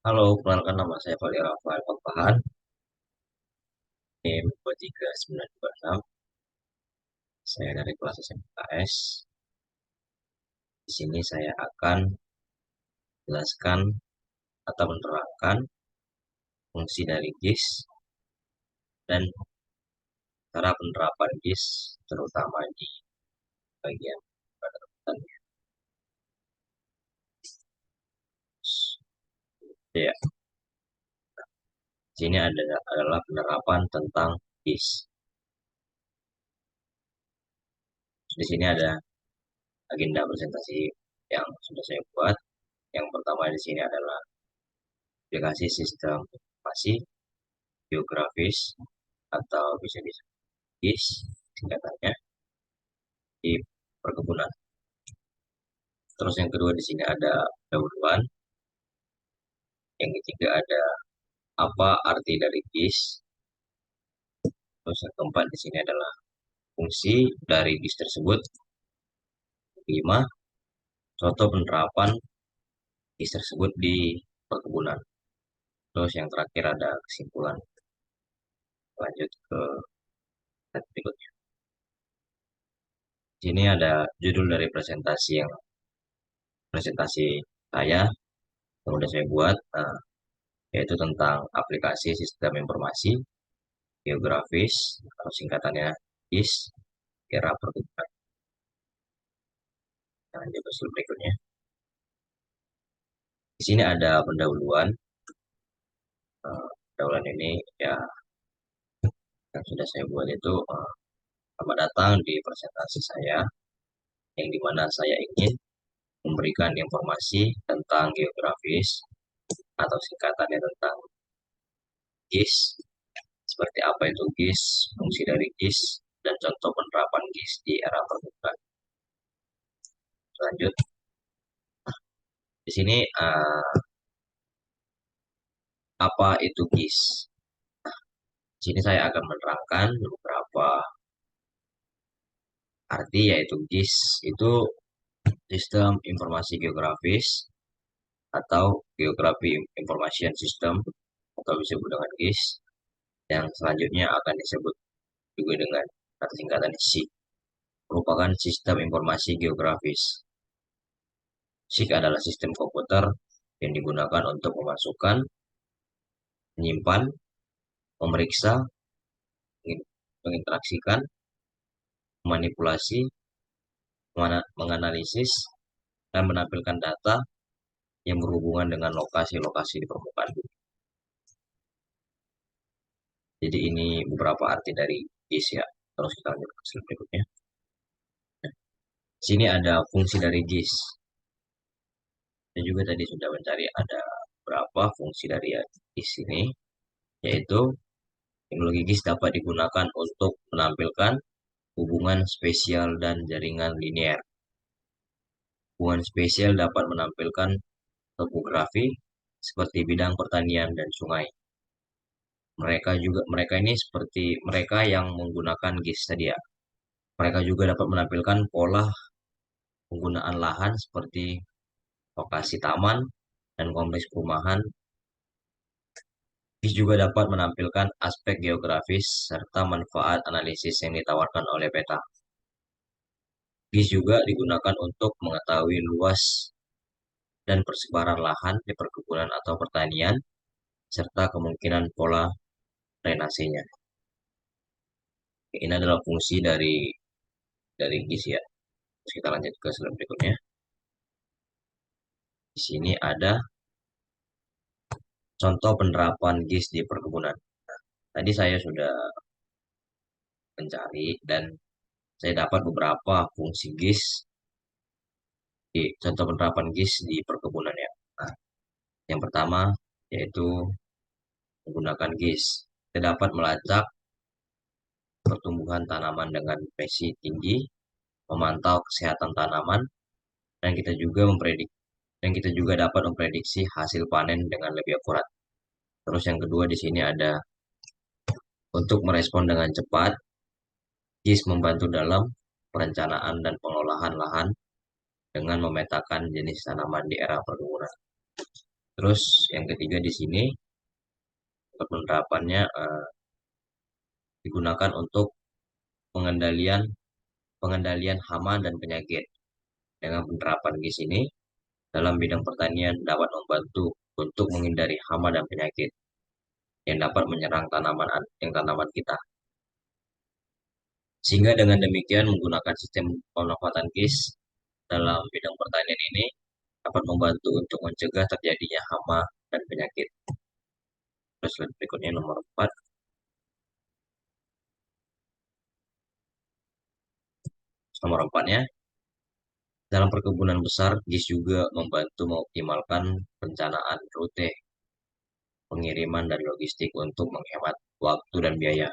Halo, kenalkan nama saya Fali Rafael Pakpahan, NIM 23926. Saya dari kelas SMKS. Di sini saya akan jelaskan atau menerangkan fungsi dari GIS dan cara penerapan GIS, terutama di bagian penerbitan. Ya, di sini adalah penerapan tentang GIS. Di sini ada agenda presentasi yang sudah saya buat. Yang pertama di sini adalah aplikasi sistem informasi geografis atau bisa disebut GIS singkatannya di perkebunan. Terus yang kedua di sini ada pendahuluan. Yang ketiga ada apa arti dari GIS. Terus yang keempat di sini adalah fungsi dari GIS tersebut. Kelima, contoh penerapan GIS tersebut di perkebunan. Terus yang terakhir ada kesimpulan. Lanjut ke slide berikutnya. Di sini ada judul dari presentasi saya yang sudah saya buat, yaitu tentang aplikasi sistem informasi geografis atau singkatannya GIS era perkebunan. Lanjut ke slide berikutnya. Di sini ada pendahuluan. Pendahuluan ini ya yang sudah saya buat itu, selamat datang di presentasi saya yang dimana saya ingin memberikan informasi tentang geografis atau singkatannya tentang GIS, seperti apa itu GIS, fungsi dari GIS, dan contoh penerapan GIS di era perkebunan. Lanjut, di sini apa itu GIS? Di sini saya akan menerangkan beberapa arti, yaitu GIS itu sistem informasi geografis atau Geography Information System atau disebut dengan GIS, yang selanjutnya akan disebut juga dengan kata singkatan SIG, merupakan sistem informasi geografis. SIG adalah sistem komputer yang digunakan untuk memasukkan, menyimpan, memeriksa, menginteraksikan, memanipulasi, menganalisis, dan menampilkan data yang berhubungan dengan lokasi-lokasi di permukaan bumi. Jadi ini beberapa arti dari GIS ya. Terus kita lanjut ke slide berikutnya. Sini ada fungsi dari GIS. Saya juga tadi sudah mencari ada berapa fungsi dari GIS ini, yaitu teknologi GIS dapat digunakan untuk menampilkan hubungan spesial dan jaringan linear. Hubungan spesial dapat menampilkan topografi seperti bidang pertanian dan sungai. Mereka ini seperti mereka yang menggunakan GIS tadi ya. Mereka juga dapat menampilkan pola penggunaan lahan seperti lokasi taman dan kompleks perumahan. GIS juga dapat menampilkan aspek geografis serta manfaat analisis yang ditawarkan oleh peta. GIS juga digunakan untuk mengetahui luas dan persebaran lahan di perkebunan atau pertanian, serta kemungkinan pola drainasenya. Ini adalah fungsi dari GIS ya. Terus kita lanjut ke slide berikutnya. Di sini ada contoh penerapan GIS di perkebunan. Tadi saya sudah mencari dan saya dapat beberapa fungsi GIS di contoh penerapan GIS di perkebunan ya. Nah, yang pertama yaitu menggunakan GIS. Kita dapat melacak pertumbuhan tanaman dengan presi tinggi, memantau kesehatan tanaman, dan kita juga dapat memprediksi hasil panen dengan lebih akurat. Terus yang kedua di sini ada untuk merespon dengan cepat. GIS membantu dalam perencanaan dan pengelolaan lahan dengan memetakan jenis tanaman di era perkebunan. Terus yang ketiga di sini penerapannya digunakan untuk pengendalian pengendalian hama dan penyakit. Dengan penerapan GIS ini dalam bidang pertanian dapat membantu untuk menghindari hama dan penyakit yang dapat menyerang tanaman kita. Sehingga dengan demikian menggunakan sistem pemanfaatan GIS dalam bidang pertanian ini dapat membantu untuk mencegah terjadinya hama dan penyakit. Terus slide berikutnya nomor 4. Nomor 4-nya, dalam perkebunan besar, GIS juga membantu mengoptimalkan perencanaan rute, pengiriman, dan logistik untuk menghemat waktu dan biaya.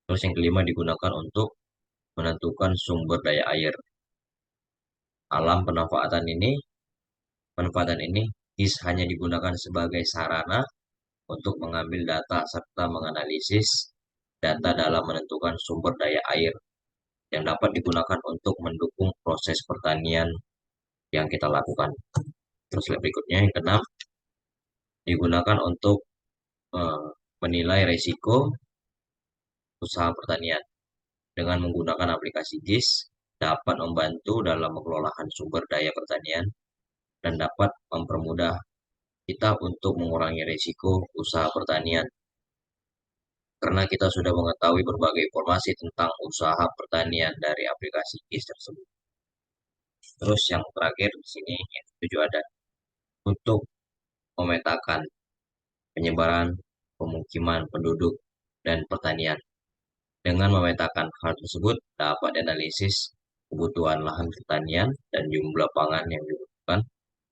Terus yang kelima digunakan untuk menentukan sumber daya air. Alam Pemanfaatan ini GIS hanya digunakan sebagai sarana untuk mengambil data serta menganalisis data dalam menentukan sumber daya air yang dapat digunakan untuk mendukung proses pertanian yang kita lakukan. Terus slide berikutnya yang keenam digunakan untuk eh, menilai risiko usaha pertanian. Dengan menggunakan aplikasi GIS dapat membantu dalam pengelolaan sumber daya pertanian dan dapat mempermudah kita untuk mengurangi risiko usaha pertanian. Karena kita sudah mengetahui berbagai informasi tentang usaha pertanian dari aplikasi GIS tersebut. Terus yang terakhir di sini yang ketujuh ada untuk memetakan penyebaran pemukiman penduduk dan pertanian. Dengan memetakan hal tersebut dapat dianalisis kebutuhan lahan pertanian dan jumlah pangan yang dibutuhkan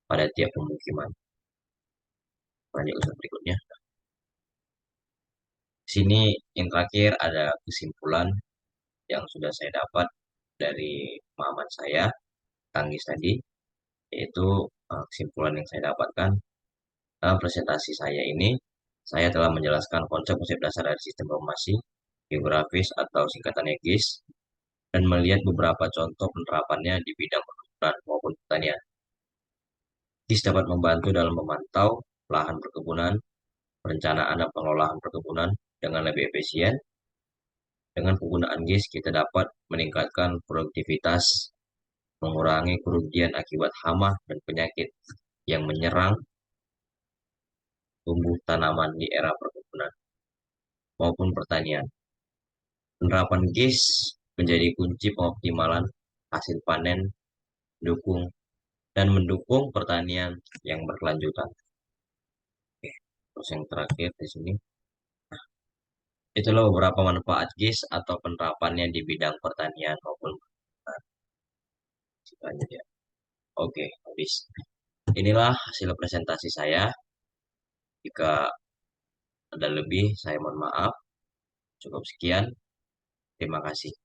pada tiap pemukiman. Lanjut ke berikutnya. Sini yang terakhir ada kesimpulan yang sudah saya dapat dari pemahaman saya Tanggis tadi, yaitu kesimpulan yang saya dapatkan dalam presentasi saya ini. Saya telah menjelaskan konsep-konsep dasar dari sistem informasi geografis atau singkatannya GIS dan melihat beberapa contoh penerapannya di bidang perkebunan maupun pertanian. GIS dapat membantu dalam memantau lahan perkebunan, perencanaan dan pengelolaan perkebunan dengan lebih efisien. Dengan penggunaan GIS, kita dapat meningkatkan produktivitas, mengurangi kerugian akibat hama dan penyakit yang menyerang tumbuh tanaman di era perkebunan maupun pertanian. Penerapan GIS menjadi kunci pengoptimalan hasil panen, mendukung pertanian yang berkelanjutan. Oke, terus yang terakhir di sini, itulah beberapa manfaat GIS atau penerapannya di bidang pertanian maupun lanjut ya. Oke, habis. Inilah hasil presentasi saya. Jika ada lebih, saya mohon maaf. Cukup sekian. Terima kasih.